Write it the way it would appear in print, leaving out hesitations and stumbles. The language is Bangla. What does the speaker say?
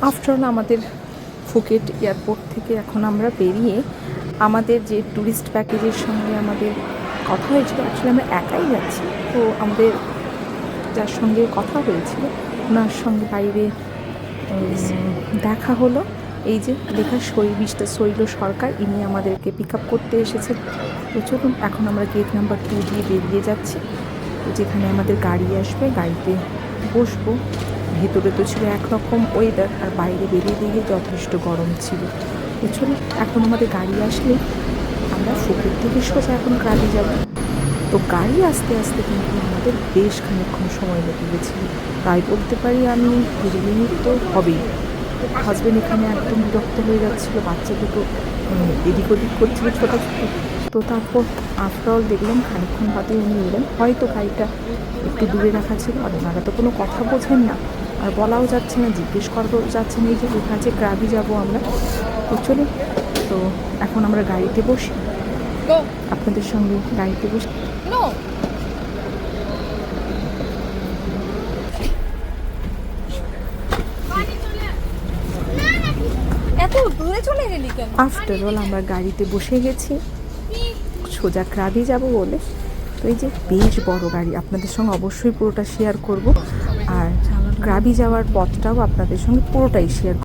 আফটার অল আমাদের ফুকেট এয়ারপোর্ট থেকে এখন আমরা বেরিয়ে আমাদের যে ট্যুরিস্ট প্যাকেজের সঙ্গে আমাদের কথা হয়েছিল, অ্যাকচুয়ালি আমরা একাই যাচ্ছি, তো আমাদের যার সঙ্গে কথা হয়েছিল ওনার সঙ্গে বাইরে দেখা হলো। এই যে লেখা মিস্টার শৈল সরকার, ইনি আমাদেরকে পিক আপ করতে এসেছেন। তো চলুন এখন আমরা গেট নাম্বার 2 দিয়ে বেরিয়ে যাচ্ছি, তো যেখানে আমাদের গাড়ি আসবে, গাড়িতে বসবো। ভেতরে তো ছিল একরকম ওয়েদার, আর বাইরে বেরিয়ে দিয়ে যথেষ্ট গরম ছিল। তো চলুন এখন আমাদের গাড়ি আসলে আমরা ফুকেট থেকে সোজা এখন গাড়ি যাব। তো গাড়ি আসতে আসতে কিন্তু আমাদের বেশ খানিকক্ষণ সময় লেগে গেছিলো, তাই বলতে পারি আমি 20 মিনিট তো হবেই। হাজব্যান্ড এখানে একদম বিরক্ত হয়ে যাচ্ছিলো, বাচ্চা দুটো এদিক ওদিক করছিল ছোটাছুটি। তো তারপর আফটার অল দেখলাম খানিকক্ষণ বাদে উনি এলেন, হয়তো গাড়িটা একটু দূরে রাখা ছিল, আর ওনারা তো কোনো কথা বোঝেন না, আর বলাও যাচ্ছে না, জিজ্ঞেস করাও যাচ্ছে না। এই যে লেখা আছে ক্রাবি যাবো আমরা। তো চলুন, তো এখন আমরা গাড়িতে বসি, আপনাদের সঙ্গে গাড়িতে বসি। এত দূরে চলে গেলি কেন? আফটার অল আমরা গাড়িতে বসে গেছি, সোজা ক্রাবি যাব বলে। তো এই যে বেশ বড় গাড়ি, আপনাদের সঙ্গে অবশ্যই পুরোটা শেয়ার করব, আর ক্রাবি যাওয়ার পথটাও আপনাদের সঙ্গে পুরোটাই শেয়ার